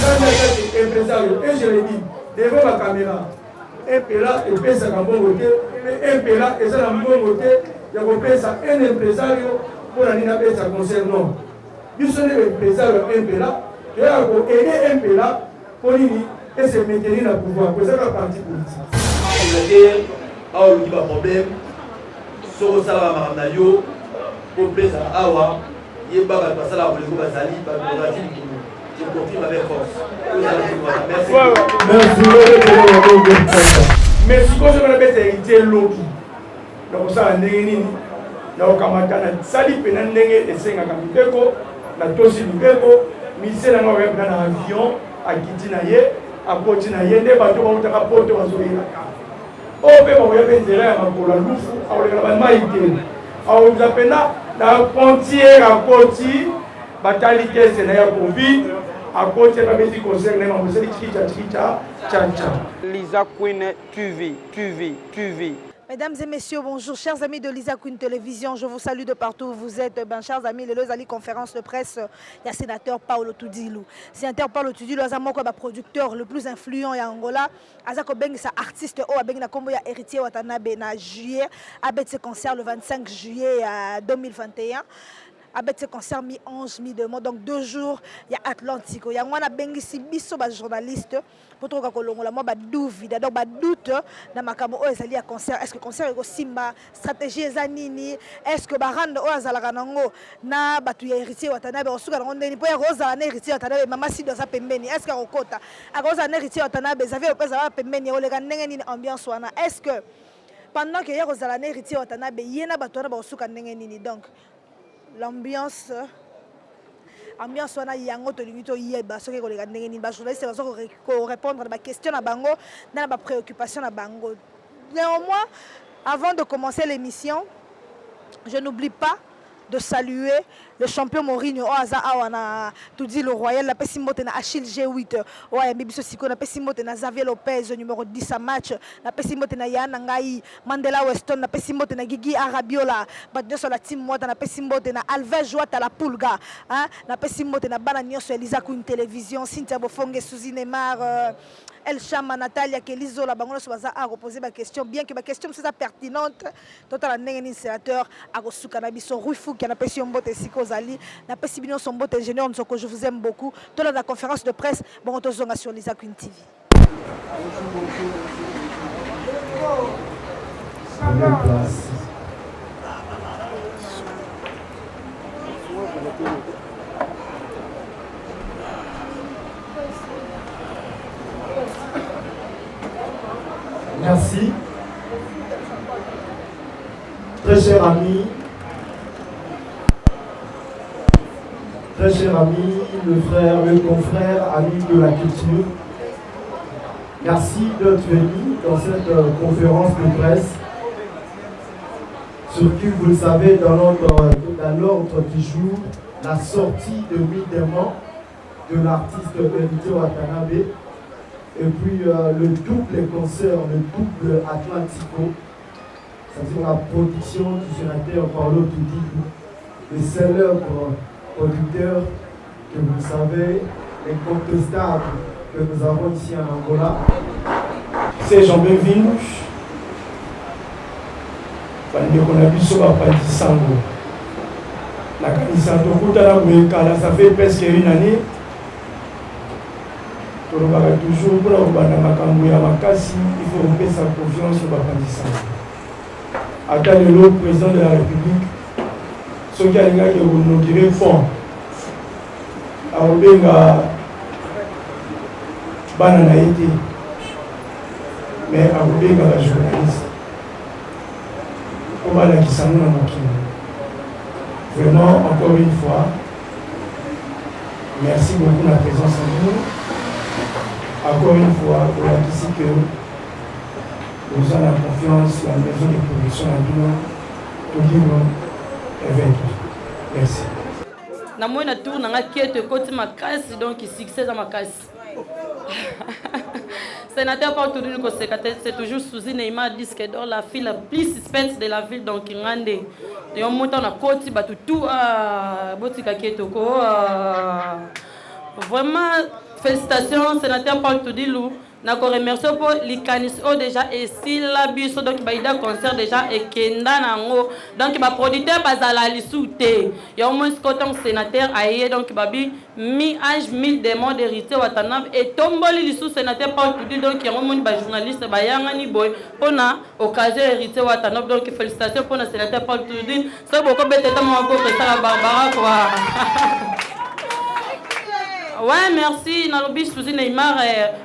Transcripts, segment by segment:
Empresario, et je le dis, devant ma caméra, un péla et pesa un bon côté, un péla et ça un bon côté, il y a un empresario pour aller à pesa concernant. Du seul empresario, un péla, il y a aider un péla pour lui et se maintenir dans le pouvoir. C'est ça la partie politique. Il y a un problème, sur le salaire pour plaisir à Awa, il y a un passage à Bazali, je confirme avec force. Merci. Merci. Je vais répéter Loki. Donc ça a négé. Donc kamatana sali pena négé et senga kamiteko na tosi lubeko misela na web na avion a kitinaye a potinaye ne bato ba utaka poto bazoyela ka. O be ba webe nzela ya makola lufu awoleka ba maite. Awuza pena na frontière à Koti batali test na ya Covid. À côté de la musique concerne les membres, c'est Lisa Queen TV. Mesdames et messieurs, bonjour, chers amis de Lisa Queen Télévision, je vous salue de partout où vous êtes. Ben, chers amis, les Lozali conférence de presse, il y a sénateur Paolo Tudilou. Sénateur Paolo Tudilou, le producteur le plus influent en Angola. Azako Beng, c'est artiste, na kombo ya héritier Watanabe na juillet, avec ce concert le 25 juillet 2021. Avec ce concert mi-11, mi-2 donc 2 jours, il y a Atlantico. Il y a un bengisi biso ba journaliste pour trouver que l'on a moi ba doute donc ba doute na makamo o ezali ya concert. Est-ce que concert ego simba stratégie ezanini? Est-ce que ba rendre o azalaka nango na batu ya héritier Watanabe osuka nango ndeni po ya roza na héritier Watanabe mama si doza pembeni? Est-ce que okota akoza na héritier Watanabe zavie opeza ba pembeni o lega ndenge nini ambiance wana? Est-ce que pendant que ya roza na héritier Watanabe yena batu na ba osuka ndenge nini? Donc l'ambiance wana yango to limito yeba soki ko lega ndenge ni ba journaliste bazo ko répondre à ba question na bango na ba préoccupation na bango. Néanmoins, avant de commencer l'émission, je n'oublie pas de saluer le champion Mourinho Oaza Awana tout dit le Royal la Pesimote na Achille G8 ouais Bibiso Siko na Pesimote na Xavier Lopez numéro 10 à match na Pesimote na Yana Ngai Mandela Weston na Pesimote na Gigi Arabiola badjo sur la team moi na Pesimote na Alves Joata la Pulga hein na Pesimote na Bana Nyonso Elisa Queen Télévision Cynthia Bofonge Suzy Neymar El Chama Natalia Kelizo la bangola sobaza a reposer ma question bien que ma question c'est pertinente total la ndenge ni sénateur a kosuka na biso Ruifu qui na pesi mbote siko zali na pesi bino son mbote ingénieur nzoko je vous aime beaucoup dans la conférence de presse bon tozonga sur Lisa Queen TV. Merci. Très cher ami, le frère, le confrère, ami de la culture, merci d'être venu dans cette conférence de presse. Surtout, vous le savez, dans l'ordre du jour, la sortie de mi-démon de l'artiste Héritier Watanabe. Et puis le double concert, le double Atlantico, c'est-à-dire la production du sénateur Paolo Tudilou, le célèbre producteur que vous savez, incontestable que nous avons ici en Angola. C'est Jean-Béville, on a vu sur la partie sango. La canisa de ça fait presque une année. Toujours pour la makasi, il faut romper sa confiance au baptême. Attends le président de la République, ceux qui ont inauguré fond, à Obenga Bananaïti, mais à Obenga la journaliste. Comment la Kissanou n'a manqué. Vraiment, encore une fois, merci beaucoup de la présence en nous. Encore une fois, pour la ici que nous avons la confiance, la maison de production à tout le monde est vaincu. Merci. Na moi na tour na quête côté ma casse donc succès à ma casse. Sénateur Paolo Tudilou c'est toujours Suzy Neymar disque d'or la fille la plus suspense de la ville donc Ngande. Et on monte na côté ba tout botika quête ko vraiment félicitations sénateur Paul Tudilou. Na ko remercie pour l'Icanis déjà et si la biso donc baïda concert déjà et kenda nango donc ba producteur bazala lisouté ya au moins coton sénateur aye donc babi mi âge 1000 démons d'héritier watanab et tomboli lisou sénateur Paul Tudilou donc ya mon ba journaliste ba yangani boy pona occasion héritier watanab donc félicitations pour le sénateur Paul Tudilou ça beaucoup beteta mo ko ça Barbara quoi. Ouais, merci. Nalobi Suzy Neymar,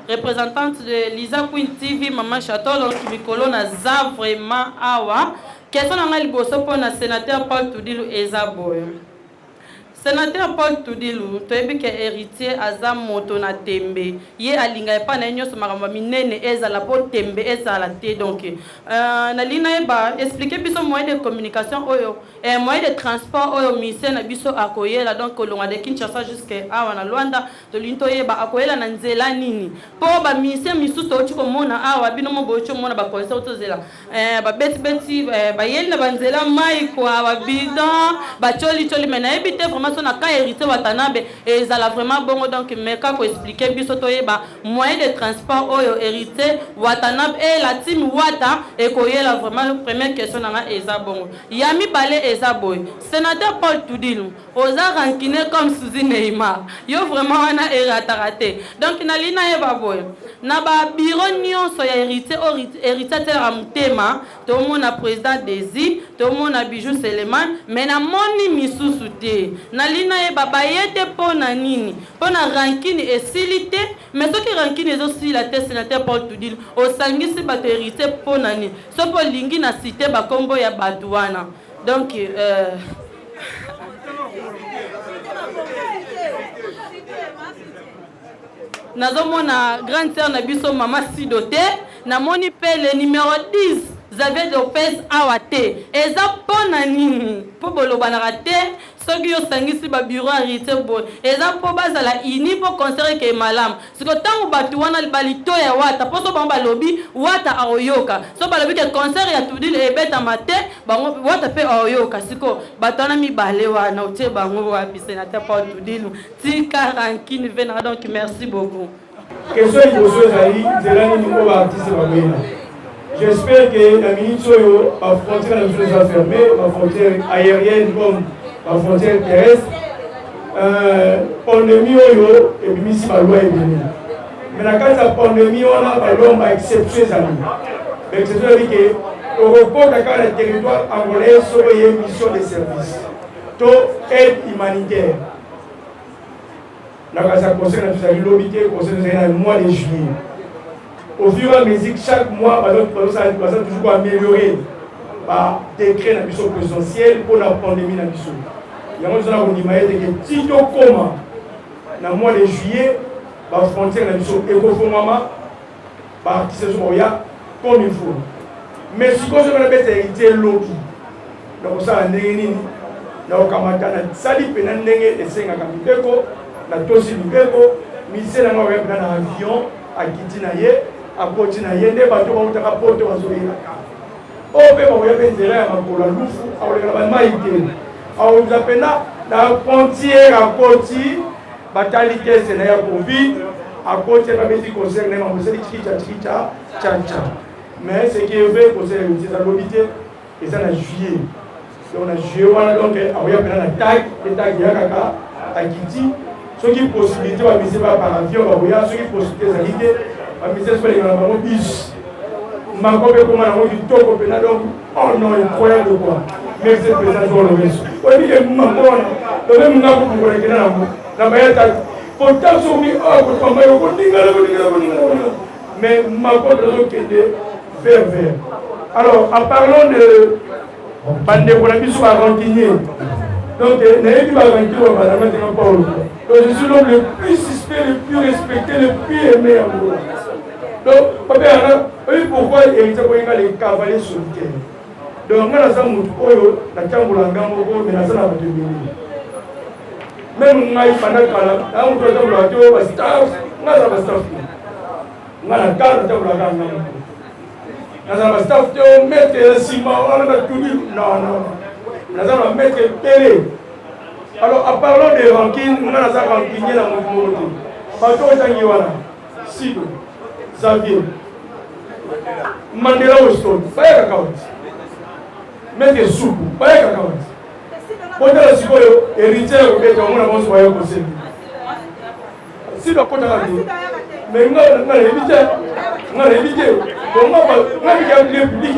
représentante de Lisa Queen TV, Maman Château, donc Mikolo Naza vraiment awa. Question dans le bosso pour le sénateur Paul Tudilou Ezaboy. Sénateur Paul Tudilou, tu es bien héritier Azam Moto na Tembe. Yé alinga e pa na nyo somaramba minene eza la po Tembe eza la te donc. Na lina eba expliquer biso moyen de communication oyo et moyen de transport oyo mise na biso akoyela donc kolonga de Kinshasa jusqu'à awa na Luanda to linto yeba akoyela na nzela nini. Po ba mise misusu to chiko mona awa bino mo bocho mona ba concert to zela. Ba beti ba yeli na banzela mai kwa ba bidon ba choli mena ebite vraiment na ka hérité watanabe et ça l'a vraiment bon donc mais quand faut expliquer biso toyeba moyen de transport oyo hérité watanabe et la team wata et koyela vraiment première question na eza bon yami balé eza boy sénateur Paul Tudilou oza rankiné comme Suzy Neymar yo vraiment wana raté donc na lina eba boy na ba bureau nyonso ya hérité tela mutema to mona président Desi to mona Bijou Seleman mais na moni misusu te na lina e baba yete pona nini pona rankini esilité mais ce qui rankini ezo si la tête sénateur Paul Tudilou o sangisi bato hérité pona nini so po lingi na cité ba kombo ya Badouana donc nazomona grande sœur na biso mama Sidoté na moni pe le numéro 10 Xavier Lopez awate eza pona nini po boloba na raté soki yo sangisi ba bureau hérité bo eza po bazala ini po concert ke malam siko tangu batu wana balito ya wata po so bamba lobi wata aoyoka so balobi ke concert ya Tudilou ebeta mate bango wata pe aoyoka siko batana mi bale wana otie bango wa sénateur Paul Tudilou tika rankine vena donc merci beaucoup. Question iboso ezali nzela nini po ba artiste babena. J'espère que la minute soyo la frontière va fermer, la frontière aérienne comme la frontière terrestre. Pandémie oyo et puis si ma loi est venue. Mais la case de pandémie on a pas l'homme à exception ça. L'exception est que au repos de le territoire angolais sur une mission de service. To aide humanitaire. La case concerne tout ça l'obité concerne le mois de juillet. Au fur et à mesure, chaque mois, ça va toujours améliorer par décret dans le présidentiel pour la pandémie dans le mission. Il y a un dit que si tu comment dans le mois de juillet, la frontière dans le mission éco-formama, par artisanat comme il faut. Mais si on a fait héritier Loki, donc ça a négé, donc ça dit que nous et 5 Kamipeko, la tosi Mipeko, misé dans l'avion à Kitinaye. A continuer yende bato ba utaka poto bazoyela o be ba ya benzela ya makola lufu awoleka ba maite awu zapena na frontière à Koti batalité c'est na ya Covid à Koti ba bezi concerne ma moseli chicha mais ce qui est vrai concerne les alobité et ça na juillet donc na juillet wana donc awya pena na tag ya kaka akiti ce qui possibilité ba bisi ba par avion ba boya ce qui possibilité zalité Monsieur Soleil, on a un bus. Ma copie comme on a dit tout donc oh non incroyable quoi. Merci président pour le resto. Oui, il est mamona. Le même n'a pas pour le gars. La meilleure pour tant sur mi oh pour moi on dit mais ma copie qui est vert. Alors en parlant de bande pour la biso à Rantigné. Donc n'ayez pas Rantigné on va la mettre en Paul. Donc je suis l'homme le plus suspect, le plus respecté, le plus aimé en Angola. Donc, pourquoi il y a les cavaliers solitaires? Donc, on a ça, la Tchambulanga, mais la salle de même on a eu pendant que on doit avoir staff, on a un staff. On a la carte de la on a un staff de mettre le ciment, on a tout dit. Non. On a un mettre télé. Alors, en parlant de rankine, on a ça rankine dans mon monde. bato otangi wana Sido Xavier Mandela Weston bayaka kawati Mete Suku bayaka kawati Botala sikoyo héritier ya kubeta omona bonso bayo koseli Sido akotaka te mais nga éviter bon nga bika le public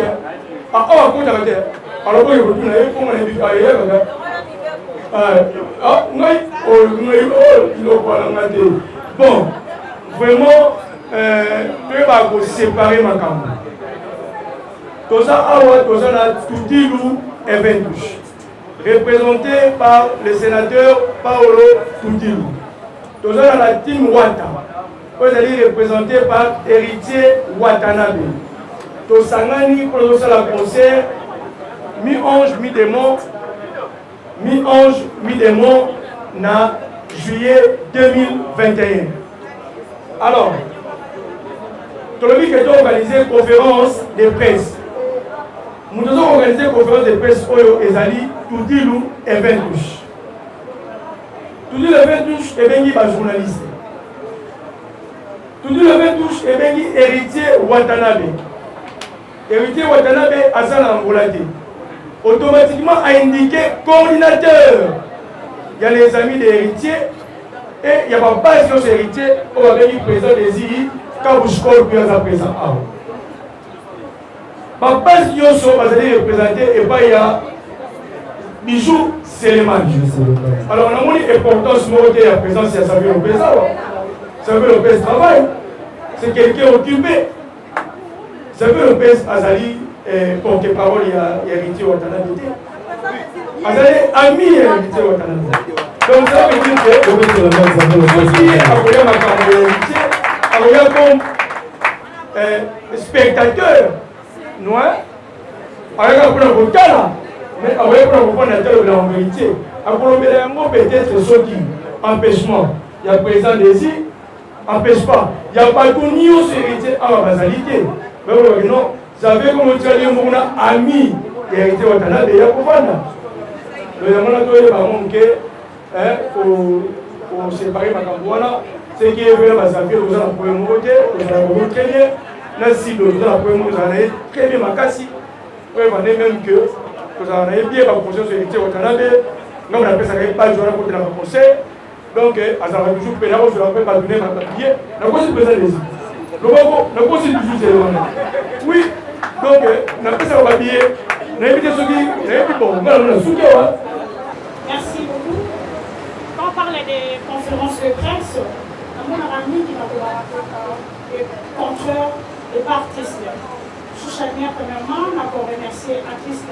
awa akotaka te alors boye kotuna ye konga na bika ayeyaka bon, vraiment, tu vas séparer ma caméra. Tout ça, tout dit et Ventouche, représenté par le sénateur Paolo Toudilou. Tout ça, la team Wata, vous allez représenté par Héritier Watanabe. Tout ça, pour la concert, mi-ange, mi-démon. Mi-ange, mi-démon, na juillet 2021. Alors, Tolobi qui a organisé une conférence de presse. Nous avons organisé une conférence de presse Oyo Ezali, Toudilou et Ventouche. Toudilou et Ventouche est béni par journaliste. Toudilou et Ventouche est béni héritier Watanabe. Héritier Watanabe a ça l'envolé. Automatiquement a indiqué coordinateur. Il y a les amis des héritiers et il y a pas base de héritiers au avec le président des II, Kabouchkol, puis à présent. Ma base de sont représentés et pas il y a Bijou Séléman. Alors on a une importance de la présence de Xavier Lopez. Xavier Lopez travaille. C'est quelqu'un occupé. Xavier Lopez Azali. Porte-parole, il y a héritier Watanabe. Azali ami héritier Watanabe. Donc ça veut dire que comme spectateur noir, avec un peu mais avec un peu héritier. Peut-être ceux qui empêchement, il y a présent des îles, empêche pas. Il n'y a pas de ni au héritier à la basalité. Mais non. Vous savez comment tu as dit mon ami héritier Watanabe et Yakovana. Le Yamana par contre pour séparer ma campagne, c'est qui est venu à Xavier, vous allez pouvoir monter, vous allez pouvoir très bien. Merci de vous allez pouvoir vous allez très bien ma cassie. Vous allez même que vous allez bien la conscience héritier Watanabe. Nous on appelle ça pas jouer à côté de la conseil. Donc à ça va toujours pénal, je ne vais pas donner ma papier. La cause est présente ici. Le bon, la cause est toujours oui. Donc, on a fait ça au papier. On a invité ceux qui. Bon, on a soutenu. Merci beaucoup. Quand on parle des conférences de presse, on a un ami qui va le contreur et pas artiste. Chouchania, premièrement, on a remercié artiste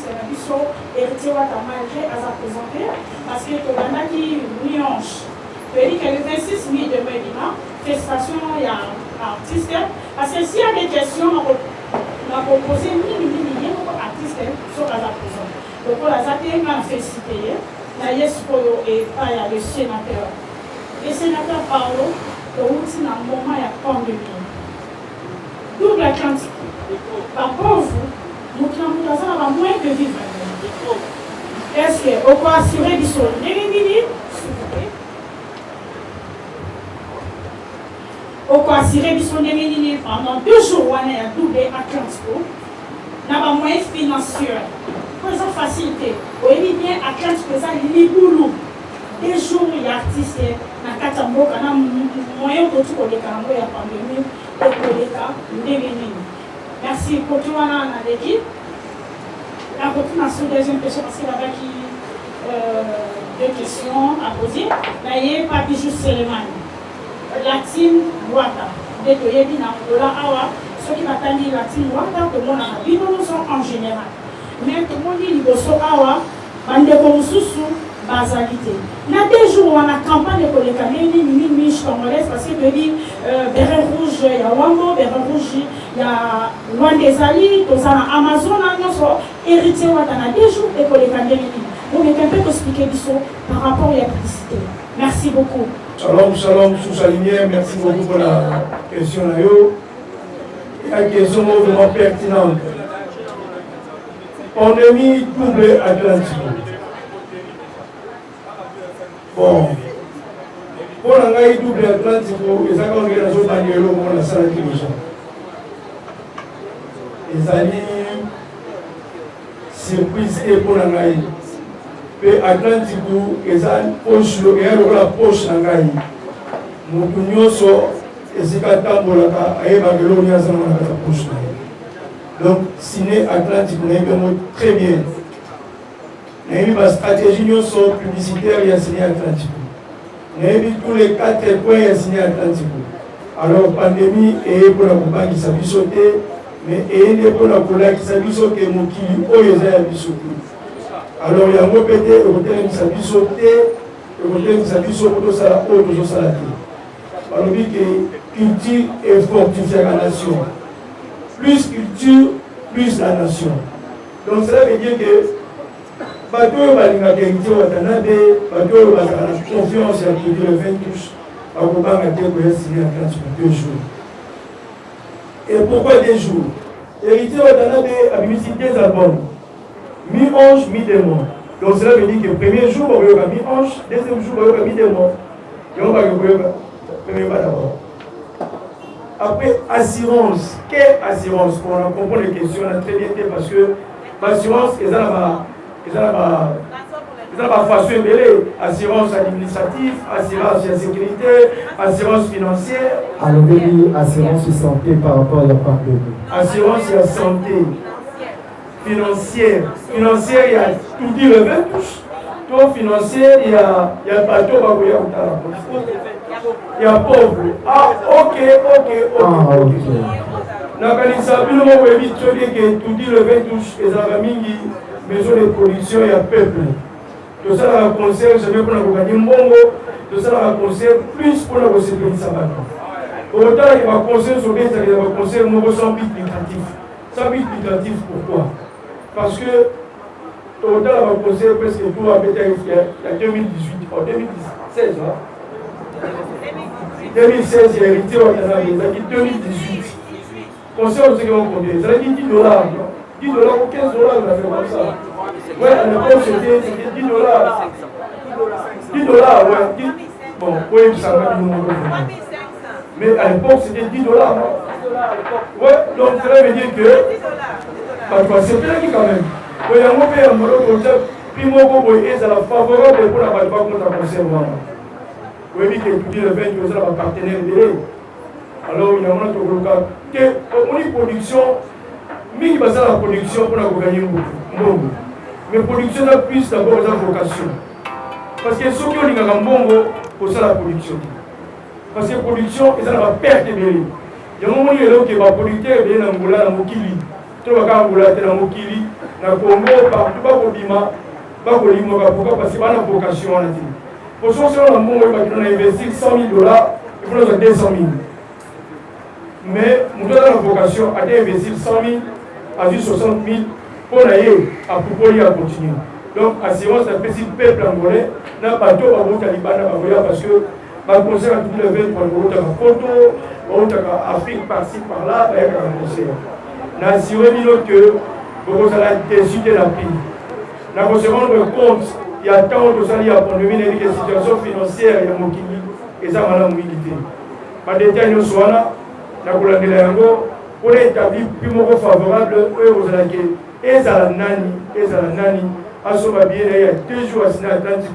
Nabiso, héritier Watanabe à sa présenter, parce que tu as qui nuance. Tu as dit que le 26 mai de mai, festation, il y a artiste. Parce que s'il y a des questions, on a proposé mille artistes sur la prison. Donc, on a félicité, et pas le sénateur. Le sénateur Paolo, le outil dans le moment, il y a pandémie. Double Atlantique. Par pauvre, nous avons moins de vivre. Est-ce qu'on peut assurer du sol? On peut assurer du sol pendant 2 jours, on a doublé Atlantique. On a moins financier. Pour ça, facilité. On est bien Atlantique, ça, Liboulou. 2 jours, il y a artistes, il y a Katambo, il y a moyen de tout pour les Karambo, il y a pandémie, et pour les cas, merci pour tout le monde à l'équipe. La continuation deuxième question parce qu'il y avait 2 questions à poser. Là, il y a pas Bijou Séléman. La team Wata. Dès que il y a bien Awa, ceux qui m'attendent la team Wata, tout le monde a dit en général. Mais tout le monde dit Awa, bande comme sous basalité. Il y a 2 jours, on a campagne pour les Camerounais, ni congolaises, parce que je dis, Béret Rouge, il y a Wambo, Béret Rouge, il y a Loin des Alliés, tout ça, Amazon, héritier, on a 2 jours pour les Camerounais. Vous pouvez un peu expliquer par rapport à la publicité. Merci beaucoup. Shalom, sous sa lumière, merci beaucoup pour la question. La question est vraiment pertinente. Pandémie double Atlantique. Bon, Pour la double Atlantique, les accords de la zone d'Angelo, on la salle de déjà. Les alliés, surprise et pour la gaï. Puis Atlantique, les alliés, poche, la poche la gaï. Mon so, et c'est qu'à Tambolaka, et Bagelo, il y a ça dans la poche. Donc, ciné Atlantique, on a eu très bien. On a eu ma stratégie publicitaire, il y a signé Atlantique. On a eu tous les 4 points, il y a signé Atlantique. Alors, pandémie, et pour la compagnie qui s'est sauté, mais et pour la compagnie qui s'est sauté, mon qui, oh, il y a sauté. Alors, il y a un mot pété, le côté qui s'est sauté, le côté qui s'est sauté, tout ça, tout ça. Alors, on dit que culture et fortifier la nation. Plus culture, plus la nation. Donc, cela veut dire que bateau balinga kengiti watanabe bateau bazala confiance ya kidi le 20 touche akobanga te ko signer en classe pour 2 jours. Et pourquoi 2 jours? Héritier watanabe a publié 2 albums, mi-ange, mi-démon. Donc cela veut dire que premier jour on va mi-ange, deuxième jour on va mi-démon. Et on va premier pas d'abord. Après assurance, quelle assurance? Pour comprendre les questions, on a très bien fait parce que l'assurance est dans la façon de assurance administrative, assurance de sécurité, assurance financière. Alors, assurance de santé par rapport à la pandémie. Assurance de santé financière. Financière, il y a tout dit le 20 touche. Tout financier, il y a pas tout à il y a pauvre. Ah, ok. Nakanisa bino mo webi tsobi que tout dit le 20 touche et ça mingi maison de production et à peuple. Tout ça la conseil, je vais pour la gagner mbongo, tout ça la conseil plus pour la sécurité sabbat. Autant il va conseil sur bien, il va conseil mon sans but lucratif. Sans but lucratif pourquoi? Parce que autant il va conseil presque tout à peut-être il y a 2018 ou 2016 là. 2016 il y a hérité au Canada, il y a 2018. Conseil on sait combien? Ça veut dire $10. $10 ou $15 on a fait comme ça. Ouais, à l'époque c'était $10. $10, ouais. Bon, oui, ça va nous montrer. Mais à l'époque c'était $10. Ouais, donc cela veut dire que c'est bien quand même. Oui, il y a un peu de monde puis moi, ça la favorable pour la balle contre la conservation. Oui, mais que tout le 20 ça va partenaire de. Alors, il y a un autre que on est production, mais il va la production pour la gagner beaucoup. Mais production a plus d'abord la vocation. Parce que ceux qui ont un bongo pour ça la production. Parce que la production, ils ont la perte de l'île. Il y a un moment où il va producteur de l'Angola, la Mokili. Tu vas voir Angola, la Mokili, la Congo, partout, pas au Bima, pas au Limo, pourquoi? Parce qu'il y a une vocation. Pour ceux qui ont un bon, ils vont investir $100,000, il faut 200 000. Mais nous avons la vocation à investir 100 000 à 60 000 pour aller à pouvoir continuer. Donc, assurance, c'est un petit peuple angolais, n'a pas tout à votre Taliban, parce que ma conseil a tout le 20 pour le photo, pour Afrique par-ci, par-là, avec un conseil. N'a assuré que vous allez décider la prix. N'a pas se rendre compte, il y a tant de salariés à pandémie, il y a des situations financières, il y a mon kili, et ça m'a l'humilité. Par détail, nous sommes là. Pour établir plus favorable, aux alliés, et à la nani, à ce moment il y a 2 jours à Sina Atlantique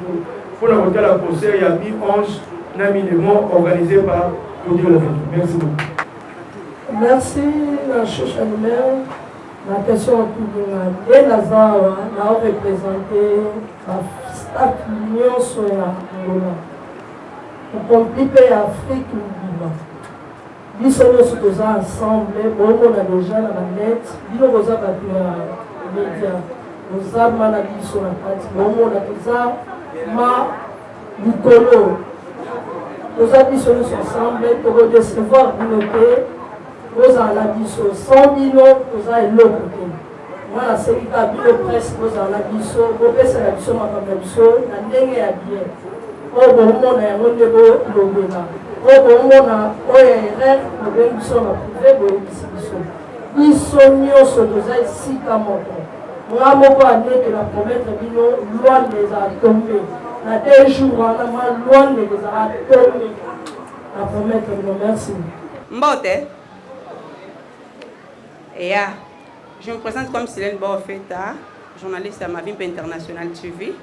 pour la voter la conseil, il y a mi-ange, naminement organisé par Claudio Levet. Merci beaucoup. Merci, la chouche animale. La question pour et Lazare a représenté la staff Union sur la Angola. Pour compliquer l'Afrique, nous sommes tous ensemble, on a déjà la manette, nous avons déjà les médias, nous avons la vie sur la partie, on a déjà ma Nicolo. Nous avons dit ensemble pour recevoir une paix, nous avons la vie sur 100 millions, nous avons l'autre côté. Moi, la sécurité de presse, nous avons la vie sur, nous avons la vie sur ma femme, nous avons bien. On a un monde on a ORR, nous sommes privés, nous sommes si camoto. Moi, je vais que la promesse de loin les a tombés. na 2 jours wana malwande kozala tone na promettre no merci. Mbote. Je me présente comme Silène Bofeta, journaliste à Mavimpe International TV.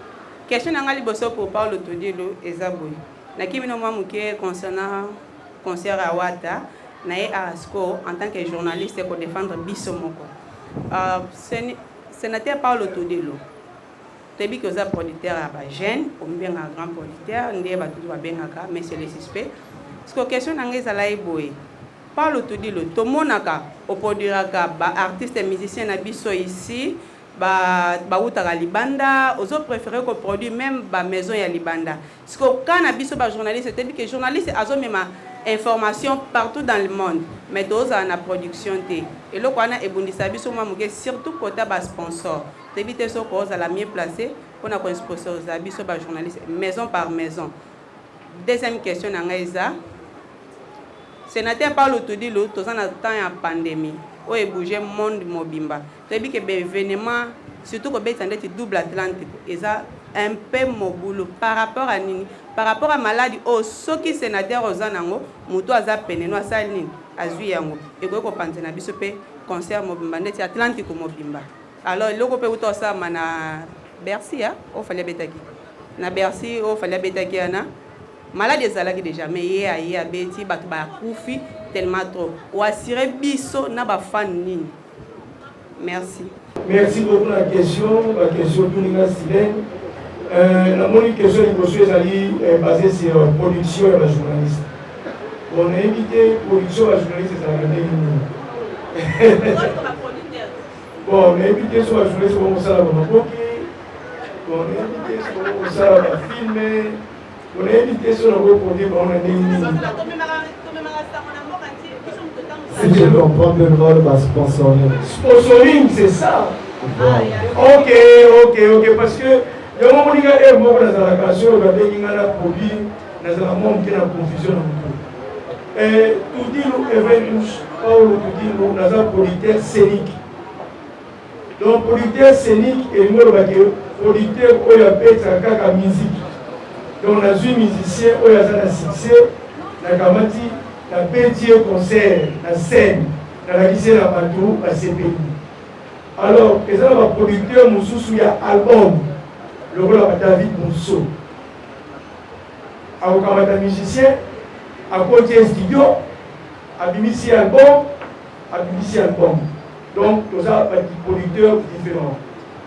Question à Liboso pour Paulo Todilo et Zaboui. Nakimi no mamuke concernant concert à Wata, nae Arasco en tant que journaliste pour défendre Bissomoko. Sénateur Paulo Todilo. Tebi que za producteur à Bajen, ou bien un grand producteur, ndé ba tout va bien mais c'est le suspect. Parce que question nangé zalaï boy. Paulo Todilo, tout le monde au produire artistes et musiciens na biso ici, ba libanda, aux autres préférés qu'on produit même ba maison ya libanda. Parce que quand na biso ba journaliste, c'est-à-dire que journaliste a même information partout dans le monde, mais tous en la production té. Et là qu'on a ebundisa biso mamuke surtout côté ba sponsor. T'éviter ce cause à la mieux placée pour na sponsoriser biso ba journaliste maison par maison. Deuxième question nangaiza. Sénateur Paulo Todilo, tous en temps en pandémie, où est bougé le monde mobimba. Tu as vu que l'événement, surtout que c'est double Atlantique, et ça un peu mon boulot par rapport à Nini, par rapport à maladie, oh, ceux qui sénateur aux anango, muto aza peneno asalini, azuyango, et quoi qu'on pense na bisope concert mobimba, net Atlantique mobimba. Alors le groupe où tout ça mana Bercy, hein, au fallait betaki, na Bercy, au fallait betaki ana. Malade ezalaki déjà mais yé a beti batu ba kufi tellement trop ou assurer biso na ba fan nini. Merci. Merci beaucoup la question Tuninga Silène. La moni question liboso ezali basée sur production et la journaliste. On a invité production et la journaliste ezalaki. Bon, on a invité sur la journaliste pour ça la maboki. On a invité sur ça la filmer. On a invité sur le produit pour on a dit. Si je comprends bien le sponsoring. Sponsoring, c'est ça. Ok, parce que le moment où il y a un mot dans la création, il y a un produit, dans un monde qui est en confusion. Et tout dit, nous, Evenus, Paul, tout dit, nous, dans un producteur scénique. Donc, producteur scénique, et nous, producteur, où il y a peut-être musique. Donc, on a vu musicien, où il y a un succès, la Kamati, la petit concert, la scène, la lycée, la bateau, la CPI. Alors, les producteurs, il y a un album, le rôle de David Mousseau. À un musicien, à côté studio, à BBC album, Donc, tout ça, des producteurs différents.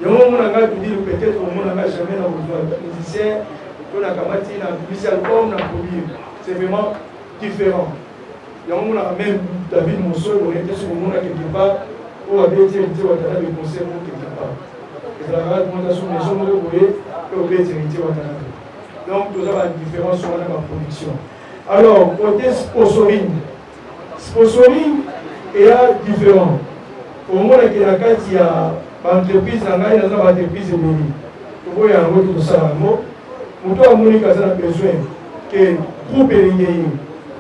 Il y a un moment où on a peut-être au monde n'a jamais besoin de musicien. On a Kamati, on a BBC album, on a produit. C'est vraiment différent. Il y a un moment même David Mousseau, on était sur le monde quelque part, où on avait été invité à Watanabe concert quelque part. Et la recommandation des gens, vous voyez, on avait été invité à Watanabe. Donc, tout ça va être différent sur la production. Alors, côté sponsoring. Sponsoring est différent. Au moment où il y a une entreprise, il y a une entreprise de mairie. Il y a un autre salaire. Pour toi, il y a besoin que le groupe est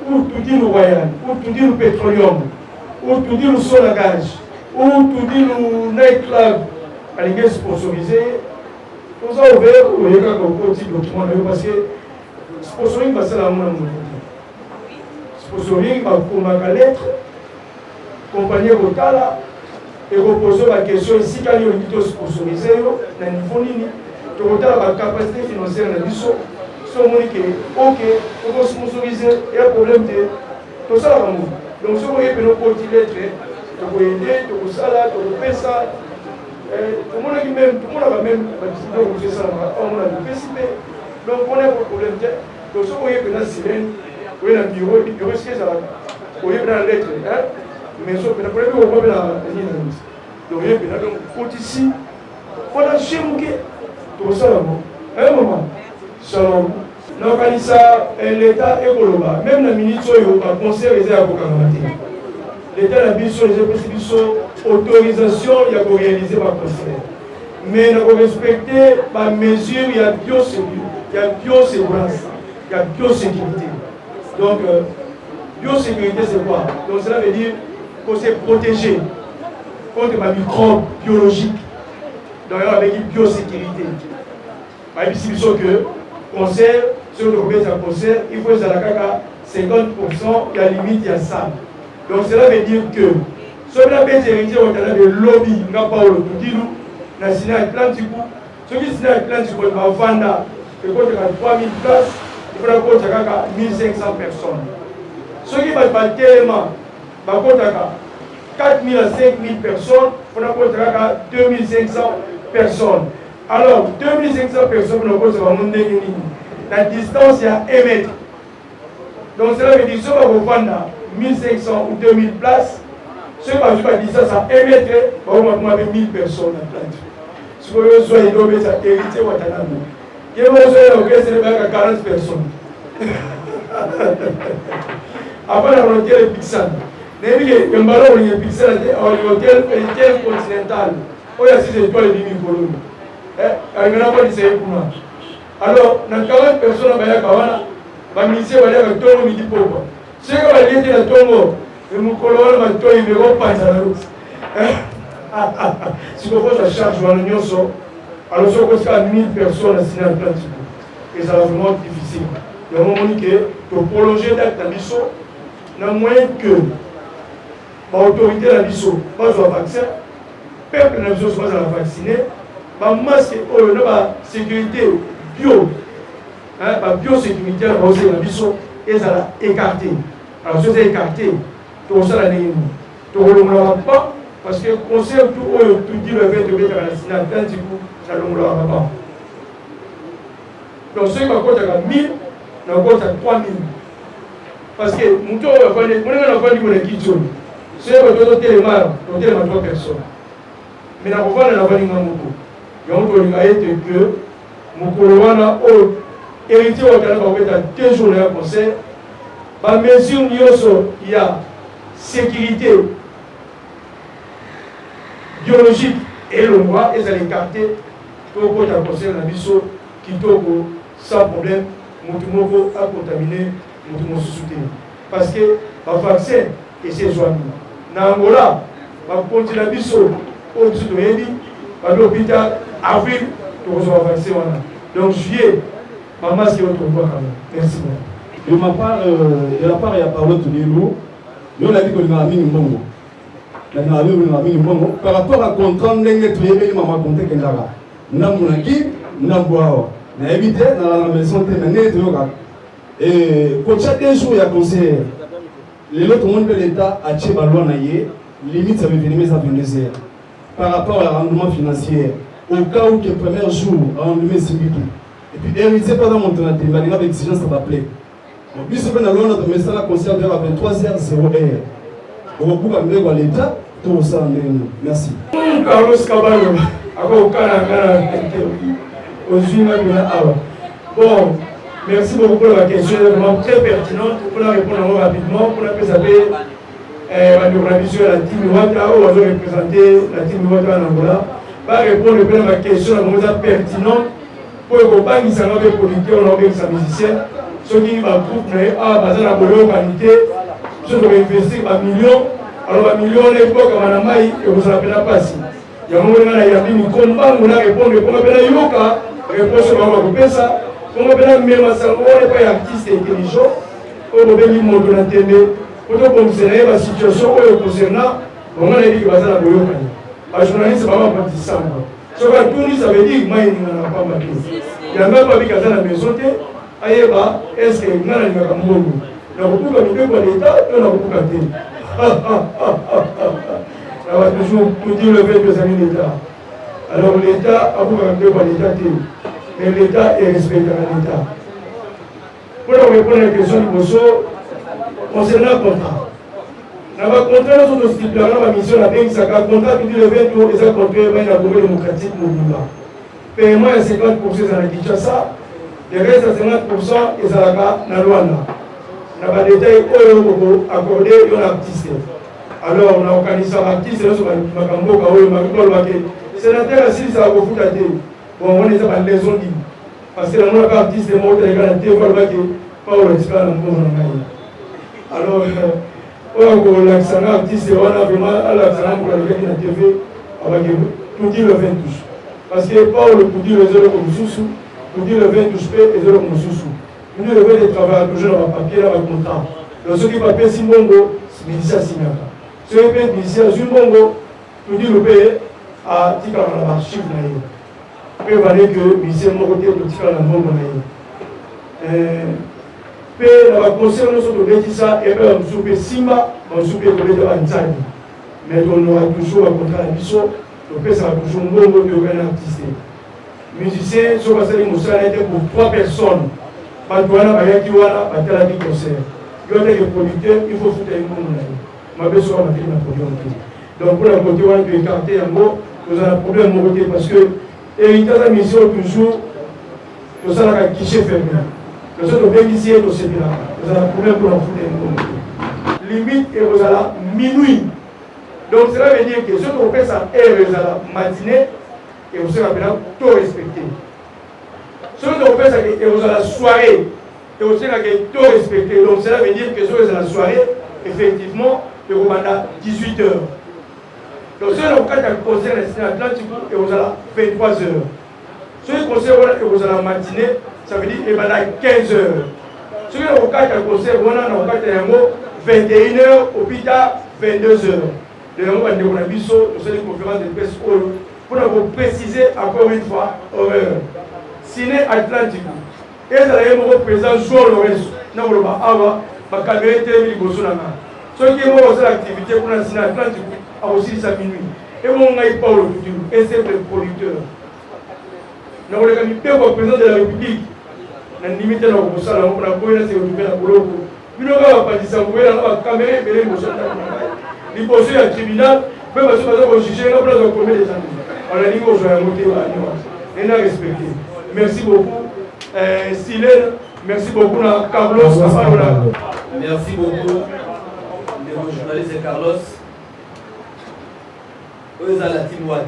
ou tout dit le royal, ou tout dit le pétroleum, ou tout dit le sol à gage, ou tout dit le nightclub, à l'église sponsorisée. Tout ça ouvert, vous voyez qu'on petit document parce que sponsoring va ser la main. Sponsoring va pour ma lettre, compagnie Rotala, et reposer la question ici quand il y a une sponsorisée, dans le niveau nini, que Rotala la capacité financière dans le biseau. Ok, on va sponsoriser, il y a un problème de tout ça. Donc, si vous voyez que nous pouvons aider, vous pouvez aider, vous pouvez ça, vous pouvez ça. Tout le monde a même, donc on a un problème. Donc, si vous voyez que dans le silène, vous voyez dans le bureau, il risque ça. Vous voyez dans la lettre, mais sauf que le problème, on va la ligne. Donc, vous voyez que donc, ici, on a chez vous, tout ça, à un moment. Shalom. L'État est global. Même la ministre a conseil réservé à Bokamati. L'État a mis sur les autorisation, il y a réalisé ma conseil. Mais il faut respecter ma mesure, il y a biosécurité, il y a biosécurité, il y a biosécurité. Donc, biosécurité, c'est quoi? Donc, cela veut dire qu'on s'est protégé contre ma microbe biologique. Donc, avec une biosécurité. Je dis que concert, sur le concert, il faut que 50%, il y a limite, il y a ça. Donc cela veut dire que si on a des héritiers, on a des lobbies, on n'a pas le tout on a signé Atlantique, ceux qui signent Atlantique, on va vendre, il faut que 3000 places, il faut que 1500 personnes. Ceux qui vont faire tellement, il faut que 4000 à 5000 personnes, il faut que 2500 personnes. Alors, 2500 personnes, la distance est à 1 mètre. Donc, cela veut dire que si on va vendre 1500 ou 2000 places, ceux qui vont faire la distance à 1 mètre, on va avoir 1000 personnes. Si vous voulez, vous avez hérité Watanabe. Si vous avez 40 personnes. Avant la frontière de Pixan, il y a un ballon qui est Pixan, l'hôtel continental, où il y a 6 étoiles et demi colonnes. Alors, dans 40 personnes, il y a un ministère qui a un midi pauvre. Ceux qui ont été dans Tongo, ils ont colonné, ils vont pas dans la route. Si vous faites la charge de l'Union, alors si vous avez 1000 personnes à signer Atlantique, et ça va vraiment difficile. Il y a un moment que pour prolonger l'acte à l'ISO, il y a moyen que l'autorité à l'ISO passe au vaccin, le peuple de l'ISO se passe à vacciner. La masque la sécurité bio, la biosécurité et ça l'a écarté. Alors si c'est écarté, tout ça l'année tu ne le pas parce que le conseil tout dit le fait de mettre à la Sénat, ça ne le pas. Donc ceux qui ont 1000, ils ont 3000. Parce que nous avons fait des questions. Ceux qui ont fait des télémarques, ils ont fait 3 personnes. Mais nous avons fait des questions. Donc, il a été que Mukolowana, héritier de 2 jours de conseil, par mesure il y a sécurité biologique et le droit, et ça l'écarté, tout le conseil de la biso qui togo sans problème, Moutoumoko a contaminé Moutoumoko sous-souté. Parce que le vaccin et ses joints. Dans Angola, on continue la biso au-dessus de l'Ébi, à l'hôpital. Avril, nous recevons vaccin. Donc, juillet, ma masque est autour de moi quand même. Merci beaucoup. De ma part, de la part, il y a parole de nous. Nous, on a dit qu'on a mis une bongo. Par rapport à contrat, nous avons dit que nous avons compté que nous avons dit nous avons évité dans la maison de et quand chaque jour, il y a conseiller. Les autres monde de l'État a tiré la loi, limite, ça veut venir à 22h. Par rapport à rendement financier. Au cas où le premier jour, on lui met ce but. Et puis, héritier pendant mon temps, il va avec exigence, ça va plaire. Donc, puis, c'est notre message à concert à 23h00. On va beaucoup amener à l'État, tout ça, merci. Carlos Caballo, au Canada, bon, merci beaucoup pour la question, vraiment très pertinente. Pour la répondre rapidement, pour la présenter, on a vision la team Wata, où on va représenter la team Wata en Angola. Va répondre à la question pertinente pour que les gens qui sont producteurs, les musiciens, ceux qui vont trouver la bonne qualité, ceux qui vont investir par millions, alors par millions, l'époque, et vous appelez la passe. Il y a un moment où il y a un combat, on a répondu, comment on appelle Yoka, réponse à la ça, comment on appelle même ça, on n'est pas artiste intelligent, on va venir montrer la télé, pour que vous observez la situation concernant, on a dit que vous avez la bonne qualité. Un journaliste va pas ça. Ce que tout ça veut dire que moi, il n'y a pas de il n'y a même pas vu qu'à la maison, est-ce qu'il y a un monde? Il y a beaucoup de l'État, il y a beaucoup de ça va toujours tout dire le fait que c'est l'État. Alors l'État a beaucoup de l'État, mais l'État est respecté à l'État. Pour répondre à la question du Bosso, concernant le contrat. Dans le contrat, nous avons stipulé la mission de la banque, ça a contrat qui dit le 20 jours et ça contrat avec la Congrès démocratique Mobimba. Paiement à 50% dans la Kinshasa, le reste à 50% et ça dans la Rwanda. Dans le détail, on a accordé un artiste. Alors, on a organisé un artiste, nous sommes le sénateur assis, ça va vous foutre. Bon, on est dans les zones libres. Parce que nous avons un artiste, les mots de la garantie, on va pas au respect dans le monde. Alors, on a un artiste, on a vraiment un pour la TV, avec tout dit le 20 touches. Parce que Paul pour dire les autres comme sous, Pour dire le 20 touche et de l'homme sous. Pour dire le 20 de travail, toujours dans le papier, dans le contrat. Donc ceux qui papier Simbongo, c'est Médicien Signaka. Ceux qui paient Médicien Simbongo, pour dire le paye à Tika dans l'archive. Il fallait que Médicien Moroté de Tika dans le monde. Pe la conseil nous sommes de ça et on soupe Simba, on soupe de Anzani. Mais on aura toujours un contrat à Bissot, le pays sera toujours un bon de artiste. Musiciens, sur la scène était pour 3 personnes. Pantouana, Bayakiwana, Batala du concert. Il y a des producteurs, il faut foutre un bon monde. Ma belle soeur m'a dit ma production. Donc pour la côté, on peut écarter un mot, nous avons un problème de côté parce que héritage de la mission toujours, nous avons un guichet fermé. Nous sommes bénéficiaires de ce bilan. Nous avons un problème pour la foutre un bon monde. Limite, et vous allez minuit. Donc cela veut dire que ceux qui ont fait ça, et vous allez matinée, et vous serez tout respecté. Ceux qui ont fait ça, et vous allez la soirée, et vous serez tout respecté. Donc cela veut dire que ceux qui ont la soirée, effectivement, et vous mandez 18 heures. Donc ceux qui ont fait un concert à Atlantique, et vous allez 23 heures. Ceux qui ont fait et vous allez la matinée, ça veut dire et vous allez 15 heures. Ceux qui ont fait un concert, vous allez 21 heures, au plus tard 22 heures. De nous avons une conférence de presse pour nous préciser encore une fois horaire. Ciné Atlantique. Et ça a été présent jour le reste. Nous avons ma caméra télévision Bosonanga. Ceux qui ont aussi l'activité pour la Ciné Atlantique a aussi sa minuit. Et mon gars est Paul Tudilou, et c'est le producteur. Nous avons le président de la République. Nous avons limité notre bossa, nous avons couru dans ces occupés à Bolo. Nous avons pas dit ça, vous voyez la caméra et les Bosonanga. Les procès à tribunal, même si on juger, on a combien de gens. On a dit qu'on joue un motif à nuance. Et on a respecté. Merci beaucoup, Silène. Merci beaucoup, Carlos. Merci beaucoup, le journaliste Carlos. Eux, à la team Watt.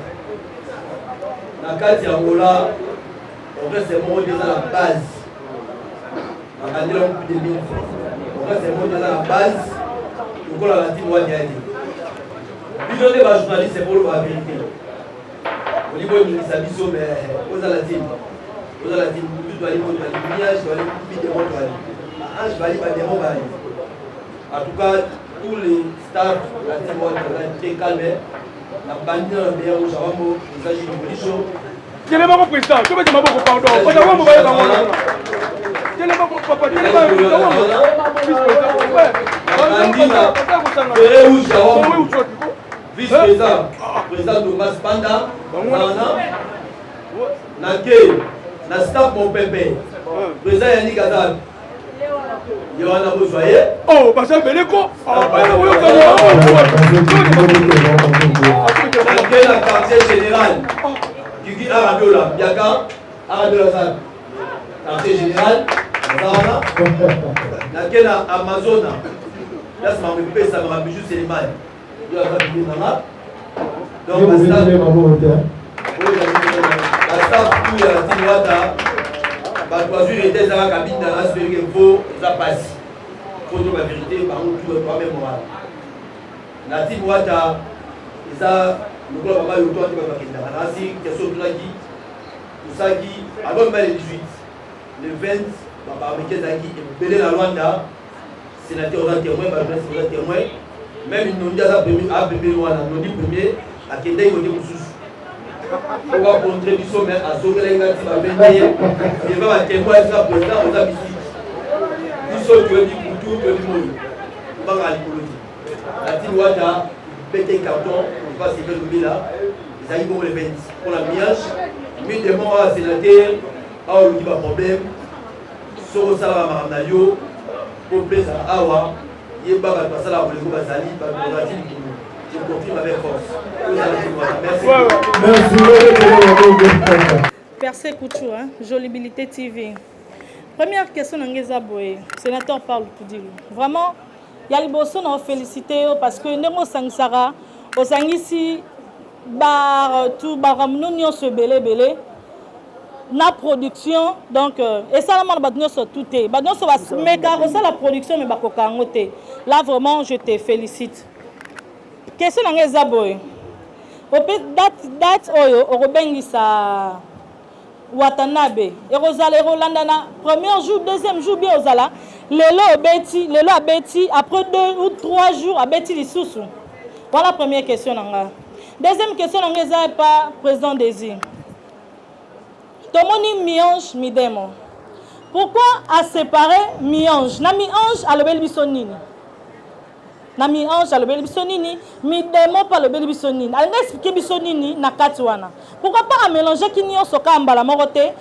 La carte Angola, on reste déjà à la base. On a dit là, on peut dire. On reste déjà à la base. Donc, on a la team Watt. Plusieurs des journalistes, c'est pour la vérité. Au niveau de l'Isabissou, mais aux Alatines, tu dois aller au lumière, tu dois aller au des mots, tu dois aller des mots. En tout cas, tous les staffs de la team sont très calmes. La bannière de Yahoo Javamo, il s'agit de Bolicho. Quel est mon président? Tu veux dire mon pardon? On va vous voir dans mon nom. Quel est mon papa? Quel est mon vice-président, président Thomas Panda, na staff mon pépé, président Yannick Azal. Yohana Bozoye. Oh, parce que Beleko. La quartier général. Kiki Aradola, Biaka, Aradola Zan. Quartier général, Zana. Laquelle Amazona. Là, ça m'a fait ça, m'a juste Sélimane. Donc, la staff tout la Tinwata, la était dans la cabine dans la sphère qu'il faut, ça passe. Il faut trouver la vérité, par contre, tout le problème moral. La Tinwata, ça, nous avons pas eu le temps de faire la question de la qui, tout ça qui, avant le 18, le 20, par Zaki, Belé la Rwanda, sénateur aux témoins, aux témoins. Même une non-dia a bébé loin, nous dit premier, à Kédé, il y a on va montrer du sommet à sauver les gars qui va venir. Il va témoin être président aux habitudes. Du sol, tu veux dire pour tout, tu veux dire monde. On va à l'écologie. La Tinwata, pété carton, on va se faire le là. Les amis vont les 20. On a miage, mais des morts à sénateur, à on dit pas problème. Sur le salaire à Maranayo, pour plaisir à Awa. Je confirme avec force. Merci. Percé Couture, hein? Jolibilité TV. Première question, sénateur Paul Tudilou. Vraiment, il y a les bossons à féliciter parce que nous sommes au Sangisi, bar, tout, bar, nous sommes belé. Na production donc et ça la badno so tout est badno so mais car ça la production mais bakoka ngote là vraiment je te félicite question ngeza boy au date oyo o robengisa Watanabe. Et Rosale Rolandana, premier jour, deuxième jour, bien Rosala. Lelo a Betty, après 2 ou 3 jours, a Betty Lissoussou. Voilà la première question. Deuxième question, on n'est pas président Désir. Tomoni mi-ange, mi-démon. Pourquoi a séparé mi-ange? Na mi-ange à l'obel bisonini. Na mi-ange à l'obel bisonini, mi-démon par l'obel bisonini. Alors, on explique bisonini na katuana. Pourquoi pas à mélanger qui n'y a pas de mbala morote?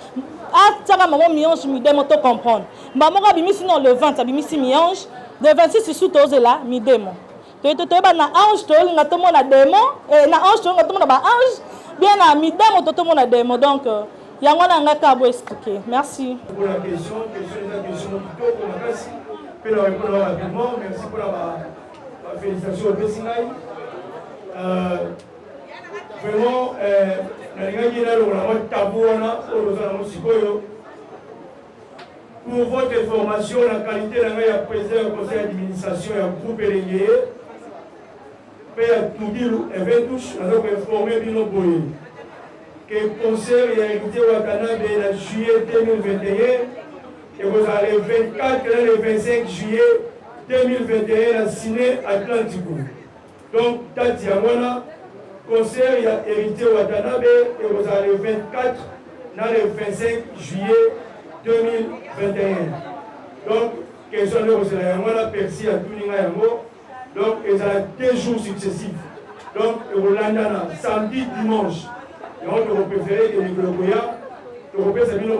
Ah, tiens, maman mi-ange, mi-démon, tu comprends. Maman a bimisi non le 20, a bimisi mi-ange. Le 26, sous tose là, mi-démon. Tu es na ange, tu es na tout le monde a démon. Et na ange, tu es na tout le monde a ange. Bien na mi-démon, tout le monde a démon. Donc, il y a un peu expliquer. Merci. Pour la question plutôt pour la classe. Puis la répondre rapidement. Merci pour la félicitation au Pessingaï. Vraiment, pour votre information, la qualité de la président du conseil d'administration et du groupe Elengue, tout dire, et bien touche, nous avons informé Bino Boye que le conseil a hérité Watanabe en juillet 2021 et vous allez 24 et le 25 juillet 2021 à signé Atlantico. Donc, Tati Amona, le conseil a hérité Watanabe et vous allez 24 le 25 juillet 2021. Donc, question de vous allez perçu à tout le monde. Donc, ils ont 2 jours successifs. Donc, vous allez samedi, dimanche. Donc, vous préférez que Nicolas Goya, vous préférez que nous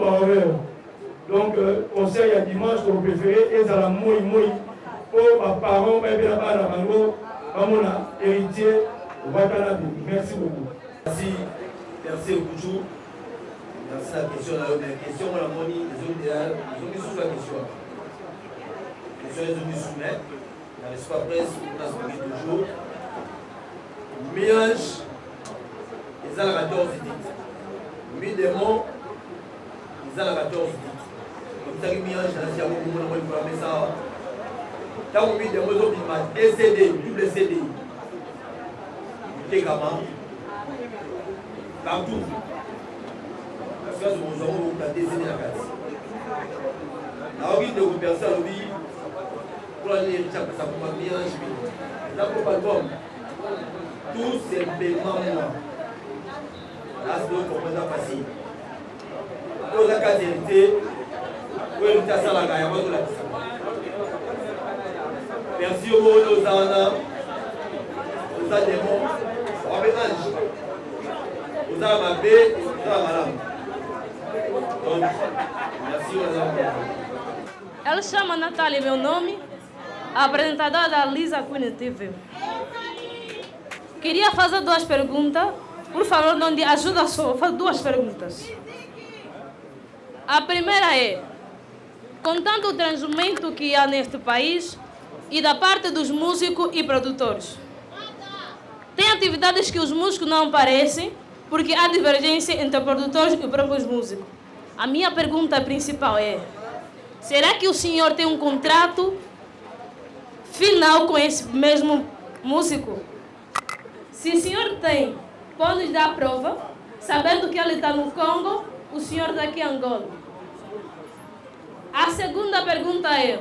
donc, conseil à dimanche, vous préférez, et à la moi, pour mes parents, mes héritier, Watanabe. Merci beaucoup. Merci beaucoup. Merci à la question. La question, on a moni, ils ont mis sous la question. La question, ils ont mis sous net. Dans l'espace presse, on a expliqué toujours. Mélange. Ils ont la 14 titres. Mi-démon, ils ont la 14 titres. Comme ça, mi-ange, il y a beaucoup de monde qui va mettre ça. Quand on mi-démon, ils ont mis des CD, double CD. Des gamins. Partout. Parce que nous avons des CD à la case. Alors, il y a des personnes qui pour aller chercher ça pour ma mi-ange. Là, pour pas de bombe. Tout simplement moi. Là, c'est donc comment facile. Pour la qualité, pour le tasser la gagne, avant de la tisser. Merci au monde, aux Anna, aux Adémons, aux Ange, aux Amabé, aux Amalam. Donc, merci aux Anna. Ela chama Natália, meu nome, apresentadora da Lisa Queen TV. Queria fazer 2 perguntas. Por favor, não de ajuda só. Vou fazer 2 perguntas. A primeira é, com tanto transmento que há neste país e da parte dos músicos e produtores, tem atividades que os músicos não aparecem porque há divergência entre produtores e próprios músicos. A minha pergunta principal é, será que o senhor tem um contrato final com esse mesmo músico? Se o senhor tem, pode nos dar a prova, sabendo que ele está no Congo, o senhor está aqui em Angola. A segunda pergunta é,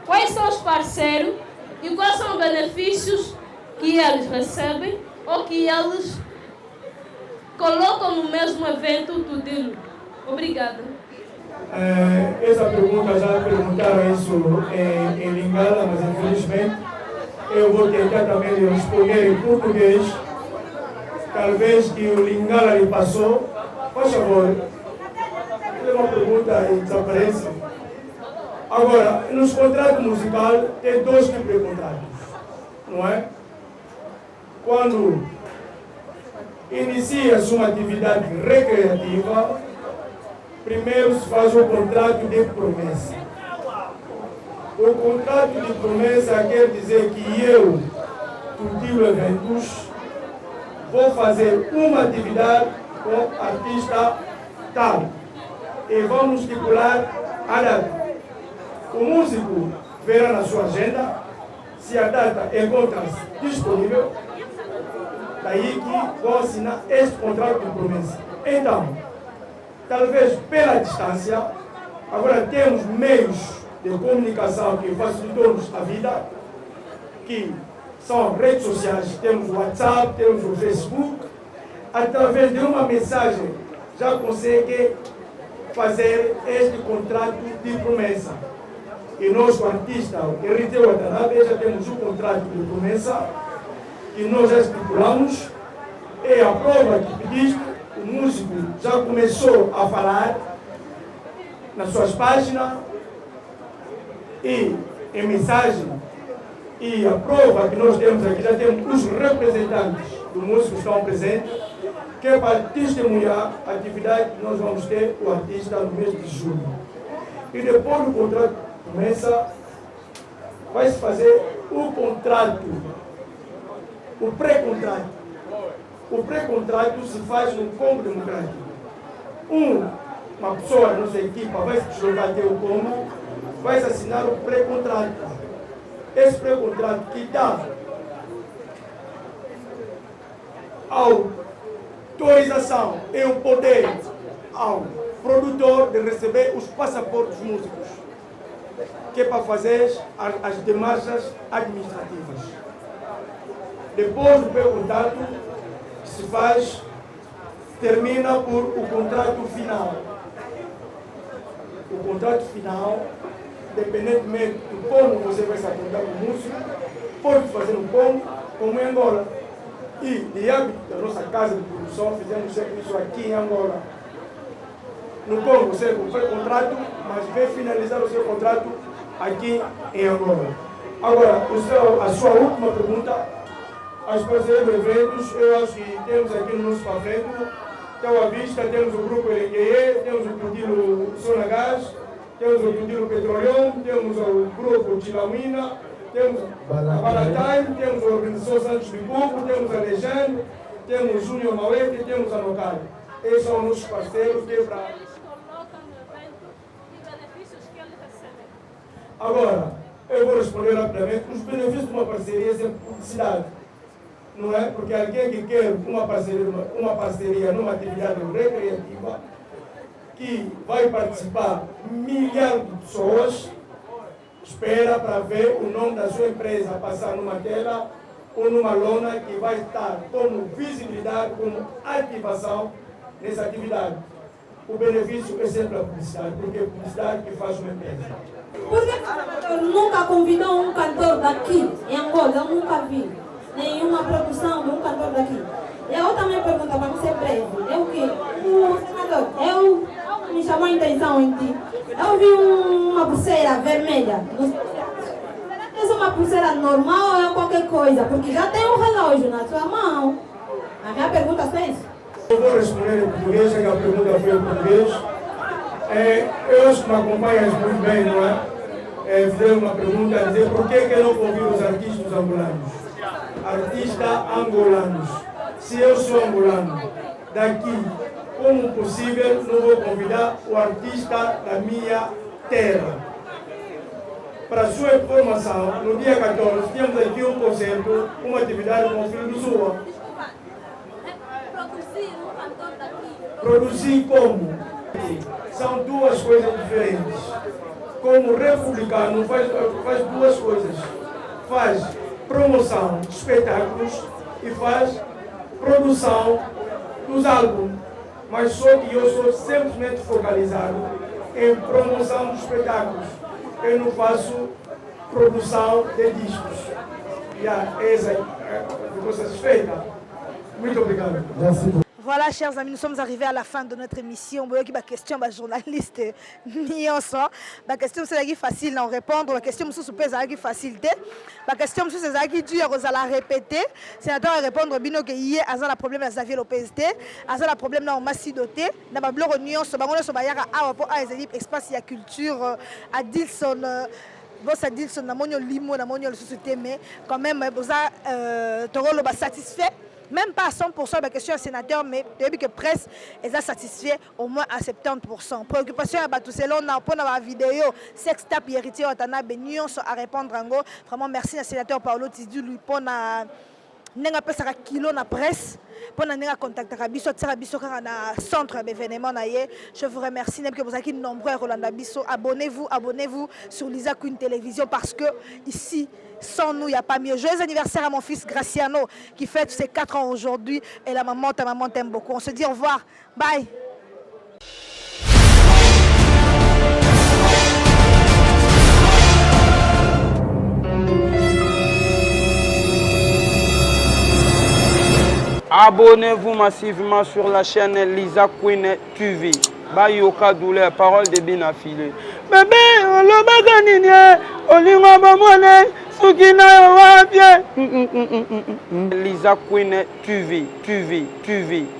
quais são os parceiros e quais são os benefícios que eles recebem ou que eles colocam no mesmo evento tudinho? Obrigada. Essa pergunta já perguntaram isso em Lingala, mas infelizmente eu vou tentar também responder em português. Talvez que o Lingala lhe passou. Por favor, tem uma pergunta e desaparece. Agora, nos contratos musicais, tem 2 tipos de contratos, não é? Quando inicia-se uma atividade recreativa, primeiro se faz o contrato de promessa. O contrato de promessa quer dizer que eu, Tutilo Eventos, vou fazer uma atividade com artista tal e vamos estipular a data. O músico verá na sua agenda se a data encontra-se disponível, daí que vou assinar este contrato de promessa. Então, talvez pela distância. Agora temos meios de comunicação que facilitam-nos a vida, que são redes sociais, temos o WhatsApp, temos o Facebook. Através de uma mensagem já consegue fazer este contrato de promessa. E nós, o artista Henrique Watanabe, já temos um contrato de promessa que nós já estipulamos. E a prova que pediste, o músico já começou a falar nas suas páginas e em mensagem. E a prova que nós temos aqui, já temos os representantes do músico que estão presentes, que é para testemunhar a atividade que nós vamos ter o artista no mês de julho. E depois do contrato começa, vai se fazer o contrato, o pré-contrato. O pré-contrato se faz no Congo Democrático. Uma pessoa da nossa equipa vai se deslocar até o Congo, vai se assinar o pré-contrato. Esse pré-contrato que dá autorização e o poder ao produtor de receber os passaportes músicos, que é para fazer as demarchas administrativas. Depois do pré-contrato que se faz, termina por o contrato final. O contrato final, independentemente de como você vai se acordar com o músico, pode fazer no Congo, como em Angola. E, de hábito da nossa casa de produção, fizemos sempre isso aqui em Angola. No Congo, você faz contrato, mas vem finalizar o seu contrato aqui em Angola. Agora, a sua última pergunta, as parcerias de eventos, eu acho que temos aqui no nosso panfleto, então à vista, temos o grupo LQE, temos o Crudilo Sonagás, temos o Crudilo Petroleum, temos o grupo Tilamina, temos a Balatime, temos a Organização Santos Bicuco, temos a Legend, temos o Júnior Mauete, temos a Local. Esses são os nossos parceiros que é para... Agora, eu vou responder rapidamente. Os benefícios de uma parceria é publicidade. Não é? Porque alguém que quer uma parceria numa atividade recreativa, que vai participar milhares de pessoas, espera para ver o nome da sua empresa passar numa tela ou numa lona que vai estar como visibilidade, como ativação nessa atividade. O benefício é sempre a publicidade, porque é a publicidade que faz uma empresa. Por que o nunca convidou um cantor daqui, em Angola? Eu nunca vi nenhuma produção de um cantor daqui. Eu também pergunto para você breve. Eu que? O senador, eu me chamou a atenção em ti. Eu vi uma pulseira vermelha. Será que é uma pulseira normal ou é qualquer coisa? Porque já tem um relógio na sua mão. A minha pergunta é isso. Eu vou responder em português, já que a pergunta foi em português. Eu acho que me acompanhas muito bem, não é? Fizeram uma pergunta a dizer por que não convido os artistas angolanos? Artistas angolanos. Se eu sou angolano, daqui, como possível, não vou convidar o artista da minha terra. Para sua informação, no dia 14, temos aqui um concerto, uma atividade com o Filho do Sul. Produzir como? São duas coisas diferentes. Como republicano faz duas coisas. Faz promoção de espetáculos e faz produção dos álbuns. Mas só que eu sou simplesmente focalizado em promoção dos espetáculos. Eu não faço produção de discos. Ficou satisfeita? Muito obrigado. Voilà, chers amis, nous sommes arrivés à la fin de notre émission. La question, journaliste, la question, c'est facile à répondre. La question, c'est facilité. La question, c'est dur à répéter. Sénateur à répondre, bino que hier, à la problème à Xavier Lopez, à la problème dans Massi Doté, dans la blog union, sur Bangola Sobayara, à espace et culture, à Dilson. Bossa Dilson, na monyo limo, na monyo le société, mais quand même, bossa Torolo va satisfait. Même pas à 100% la question à sénateur, mais depuis que presse est satisfait au moins à 70%. Préoccupation à Batouselon, pour la vidéo, sextape héritier Watanabe, à répondre en gros. Vraiment merci à sénateur Paolo Tidulu pour nenga pesaka kilo na presse pour nenga contacter biso tsara biso kaka na centre d'événement na ye. Je vous remercie que vous êtes nombreux à Rolanda Biso. Abonnez-vous sur Lisa Queen Télévision parce que ici sans nous, il n'y a pas mieux. Joyeux anniversaire à mon fils Graciano qui fête ses 4 ans aujourd'hui. Et ta maman t'aime beaucoup. On se dit au revoir. Bye. Abonnez-vous massivement sur la chaîne Lisa Queen TV. Bayoka douleur, parole de bien affilée. Bébé, on l'a baganiné, on l'a bamoné, Soukina Wapie. Lisa Queen TV.